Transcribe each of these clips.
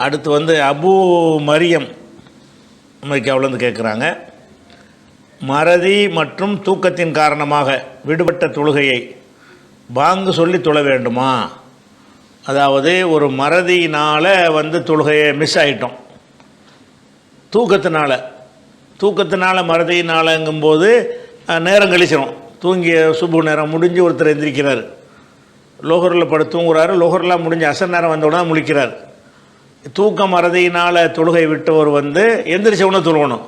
அடுத்து வந்து அபு மரியம் அமெரிக்காவிலேருந்து கேட்குறாங்க, மறதி மற்றும் தூக்கத்தின் காரணமாக விடுபட்ட தொழுகையை பாங்கு சொல்லி தொழ வேண்டுமா? அதாவது ஒரு மறதியினால் வந்து தொழுகையை மிஸ் ஆகிட்டோம், தூக்கத்தினால மறதியினாலங்கும்போது நேரம் கழிச்சிடும். தூங்கிய சுபு நேரம் முடிஞ்சு ஒருத்தர் எந்திரிக்கிறார், லோகரில் படுத்து தூங்குறாரு, லோகரெலாம் முடிஞ்சு அசர் நேரம் வந்தவுடனே முழிக்கிறார். தூக்க மறதியினால் தொழுகை விட்டவர் வந்து எந்திரிச்சவுடனே தொழுகணும்.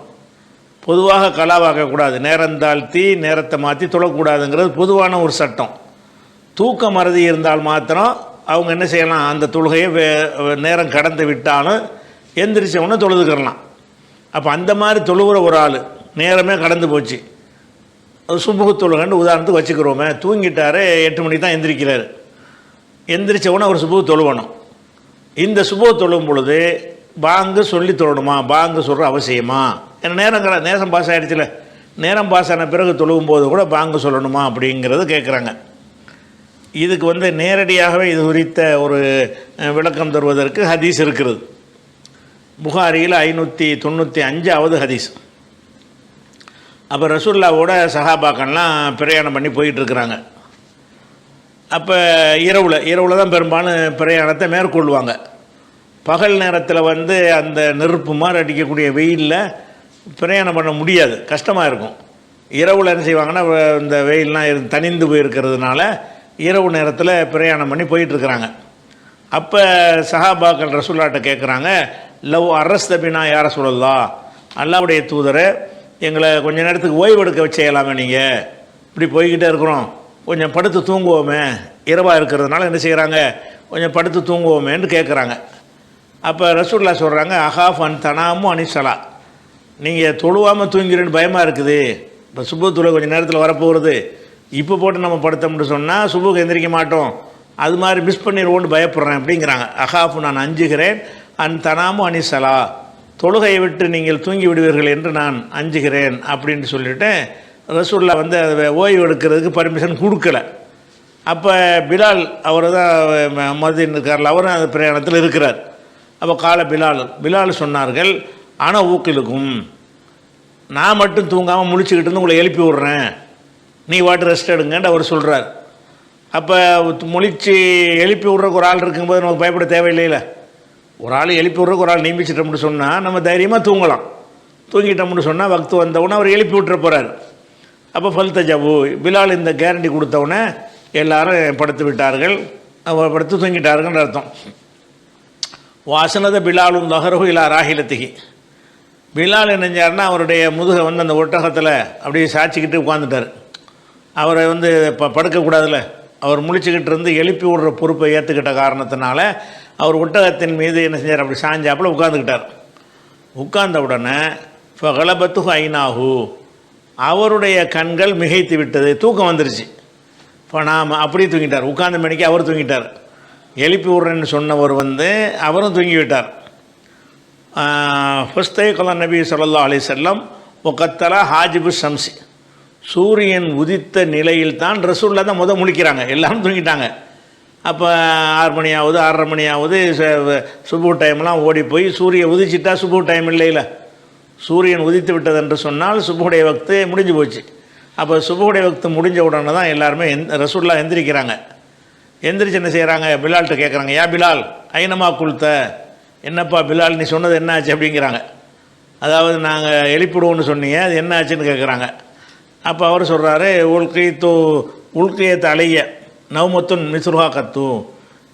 பொதுவாக கலாவாக்கக்கூடாது, நேரம் தாழ்த்தி நேரத்தை மாற்றி தொழக்கூடாதுங்கிறது பொதுவான ஒரு சட்டம். தூக்க மறதி இருந்தால் மாத்திரம் அவங்க என்ன செய்யலாம், அந்த தொழுகையை நேரம் கடந்து விட்டாலும் எந்திரிச்சவுடனே தொழுதுக்கிறலாம். அப்போ அந்த மாதிரி தொழுகிற ஒரு ஆள் நேரமே கடந்து போச்சு, சுபுகு தொழுகன்னு உதாரணத்துக்கு வச்சுக்கிறோமே, தூங்கிட்டார் 8 மணிக்கு தான் எந்திரிக்கிறார், எந்திரிச்சவுடனே அவர் சுபுகு தொழுவணும். இந்த சுபுகு தொழும் பொழுது பாங்கு சொல்லி தொழணுமா, பாங்கு சொல்கிற அவசியமா? ஏன்னா நேரம் பாஸ் ஆகிடுச்சுல, நேரம் பாஸ் ஆன பிறகு தொழுவும் போது கூட பாங்கு சொல்லணுமா அப்படிங்கிறது கேட்குறாங்க. இதுக்கு வந்து நேரடியாகவே இது குறித்த ஒரு விளக்கம் தருவதற்கு ஹதீஸ் இருக்கிறது. புகாரியில் 595வது ஹதீஸ். அப்போ ரசூலுல்லாவோட சஹாபாக்கள்லாம் பிரயாணம் பண்ணி போயிட்டுருக்குறாங்க. அப்போ இரவில் தான் பெரும்பாலும் பிரயாணத்தை மேற்கொள்வாங்க. பகல் நேரத்தில் வந்து அந்த நெருப்பு மாதிரி அடிக்கக்கூடிய வெயிலில் பிரயாணம் பண்ண முடியாது, கஷ்டமாக இருக்கும். இரவில் என்ன செய்வாங்கன்னா, இந்த வெயிலெலாம் தனிந்து போயிருக்கிறதுனால இரவு நேரத்தில் பிரயாணம் பண்ணி போயிட்டுருக்குறாங்க. அப்போ சஹாபாக்கள் ரசூலுல்லாஹ்ட்ட கேட்குறாங்க, லவ் அரஸ்தபினா யார சொல்லலாம், அல்லாஹ்வுடைய தூதரை எங்களை கொஞ்சம் நேரத்துக்கு ஓய்வு எடுக்க வச்சேயலாமே, நீங்கள் இப்படி போய்கிட்டே இருக்கிறோம், கொஞ்சம் படுத்து தூங்குவோமே, இரவாக இருக்கிறதுனால என்ன செய்கிறாங்க, கொஞ்சம் படுத்து தூங்குவோமேன்னு கேட்குறாங்க. அப்போ ரசூலுல்லாஹ் சொல்கிறாங்க, அஹாஃப் அன் தனாமும் அனிசலா, நீங்கள் தொழுவாமல் தூங்கிறேன்னு பயமாக இருக்குது, இப்போ சுபு தொழு கொஞ்சம் நேரத்தில் வரப்போகிறது, இப்போ போட்டு நம்ம படுத்தோம்னு சொன்னால் சுபுக்கு எந்திரிக்க மாட்டோம், அது மாதிரி மிஸ் பண்ணிடுவோன்னு பயப்படுறேன் அப்படிங்கிறாங்க. அஹாஃபு, நான் அஞ்சுகிறேன், அன் தனாமும் அனிசலா, தொழுகையை விட்டு நீங்கள் தூங்கி விடுவீர்கள் என்று நான் அஞ்சுகிறேன் அப்படின்னு சொல்லிவிட்டு ரசூலுல்லாஹ் வந்து அதை ஓய்வு எடுக்கிறதுக்கு பர்மிஷன் கொடுக்கல. அப்போ பிலால் அவர் தான் மதீன் இருக்கார்ல, அவரும் அந்த பிரயாணத்தில் இருக்கிறார். அப்போ கால பிலால் சொன்னார்கள், ஆனால் ஊக்கிலுக்கும், நான் மட்டும் தூங்காமல் முழிச்சுக்கிட்டு இருந்து உங்களை எழுப்பி விட்றேன், நீ வாட்டு ரெஸ்ட் எடுங்கன்னு அவர் சொல்கிறார். அப்போ முழிச்சு எழுப்பி விட்றக்கு ஒரு ஆள் இருக்கும்போது நமக்கு பயப்பட தேவையில்லையில, ஒரு ஆள் எழுப்பி விட்றக்கு ஒரு ஆள் நியமிச்சிட்டோம்னு சொன்னால் நம்ம தைரியமாக தூங்கலாம். தூங்கிட்டோம்னு சொன்னால் வக்து வந்தவுடனே அவர் எழுப்பி விட்டுற போகிறார். அப்போ ஃபல்தஜபு, பிலால் இந்த கேரண்டி கொடுத்தவுடனே எல்லாரும் படுத்து விட்டார்கள், படுத்து தூங்கிட்டார்கள்னு அர்த்தம். வாசனத பிலாலும் தஹரஹு இலா ராஹிலத்திகி, பிலால் நினைஞ்சார்னா அவருடைய முதுகை வந்து அந்த ஒட்டகத்தில் அப்படியே சாய்ச்சிக்கிட்டு உட்காந்துட்டார். அவரை வந்து படுக்கக்கூடாதுல்ல, அவர் முழிச்சுக்கிட்டு இருந்து எழுப்பி விடுற பொறுப்பை ஏற்றுக்கிட்ட காரணத்தினால அவர் ஒட்டகத்தின் மீது என்ன செஞ்சார், அப்படி சாஞ்சாப்பில் உட்காந்துக்கிட்டார். உட்கார்ந்த உடனே ஃபகலபத்து ஐநாஹு, அவருடைய கண்கள் மிகைத்து விட்டது, தூக்கம் வந்துருச்சு. இப்போ நாம் அப்படியே தூங்கிட்டார், உட்கார்ந்த மணிக்கு அவர் தூங்கிட்டார். எழுப்பி விட்றேன்னு சொன்னவர் வந்து அவரும் தூங்கிவிட்டார். ஃபஸ்தை கொல நபி ஸல்லல்லாஹு அலைஹி வஸல்லம் ஒக்கத்தலா ஹாஜிபு ஷம்சி, சூரியன் உதித்த நிலையில் தான் ரசூலுல்லாஹ் தான் முழிக்கிறாங்க, எல்லாரும் தூங்கிட்டாங்க. அப்போ 6 மணி ஆகுது, 6:30 மணி ஆகுது, சுபு டைம்லாம் ஓடி போய் சூரியன் உதிச்சிட்டா சுபு டைம் இல்லையில, சூரியன் உதித்து விட்டது என்று சொன்னால் சுபுடைய வக்து முடிஞ்சு போச்சு. அப்போ சுபுடைய வக்து முடிஞ்ச உடனே தான் எல்லாருமே ரசூலுல்லாஹ் எந்திரிக்கிறாங்க. எந்திரிச்சு என்ன செய்கிறாங்க, பிலால்கிட்ட கேட்குறாங்க, யா பிலால் ஐனமா குல்த, என்னப்பா பிலால் நீ சொன்னது என்ன ஆச்சு அப்படிங்கிறாங்க. அதாவது நாங்கள் எழுப்பிடுவோன்னு சொன்னீங்க, அது என்ன ஆச்சுன்னு கேட்குறாங்க. அப்போ அவர் சொல்கிறாரு, உள்கைய தலைய நவமத்துன் மிசுலுஹா கத்து,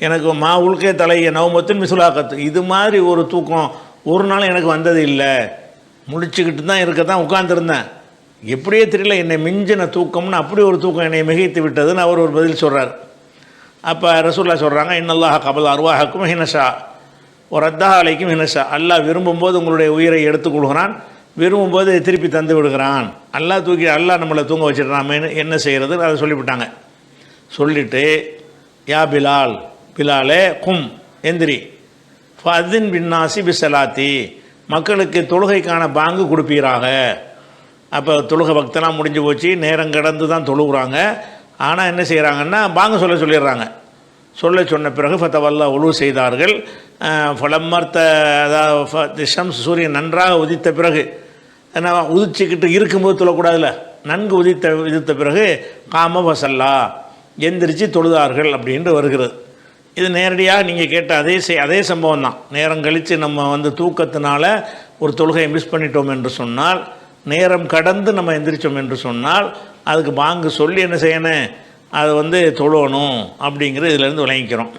எனக்கு உள்கைய தலைய நவமத்துன் மிசுலுஹா கத்து, இது மாதிரி ஒரு தூக்கம் ஒரு நாள் எனக்கு வந்தது இல்லை, முடிச்சுக்கிட்டு தான் இருக்கத்தான் உட்காந்துருந்தேன், எப்படியே தெரியல என்னை மிஞ்சின தூக்கம்னு அப்படி ஒரு தூக்கம் என்னை மிகைத்து விட்டதுன்னு அவர் ஒரு பதில் சொல்கிறார். அப்போ ரசூலுல்லாஹ் சொல்கிறாங்க, இன்னல்லாஹ கபல் அர்வாஹக்கும் ஹினஷா ஒரு ரத்தஹா அலைக்கும் ஹினஷா, அல்லாஹ் விரும்பும்போது உங்களுடைய உயிரை எடுத்துக்கொள்கிறான், விரும்பும்போது திருப்பி தந்து விடுகிறான், அல்லாஹ் நம்மளை தூங்க வச்சுட்டு நாம என்ன செய்கிறது அதை சொல்லிவிட்டாங்க. சொல்லிவிட்டு யா பிலாலே கும் எந்திரி, ஃபதின் பின்னாசி பிசலாத்தி, மக்களுக்கு தொழுகைக்கான பாங்கு கொடுப்பீராக. அப்போ தொழுகை பக்தெல்லாம் முடிஞ்சு போச்சு, நேரம் கடந்து தான் தொழுகிறாங்க. ஆனால் என்ன செய்கிறாங்கன்னா பாங்கு சொல்லிடுறாங்க. சொன்ன பிறகு ஃபத்தவல்லா உழு செய்தார்கள், ஃபலம்மர்த்த அதாவது ஷம்ஸ் சூரியன் நன்றாக உதித்த பிறகு ஏன்னா உதிச்சுக்கிட்டு இருக்கும்போது தொழக்கூடாதுல்ல, நன்கு உதித்த பிறகு காம வசல்லா எந்திரிச்சு தொழுதார்கள் அப்படின்ட்டு வருகிறது. இது நேரடியாக நீங்கள் கேட்ட அதே சம்பவம் தான். நேரம் கழித்து நம்ம தூக்கத்தினால ஒரு தொழுகையை மிஸ் பண்ணிட்டோம் என்று சொன்னால், நேரம் கடந்து நம்ம எந்திரிச்சோம் என்று சொன்னால் அதுக்கு பாங்கு சொல்லி என்ன செய்யணும், அதை தொழணும் அப்படிங்கிறது இதிலேருந்து விளங்கிக்கிறோம்.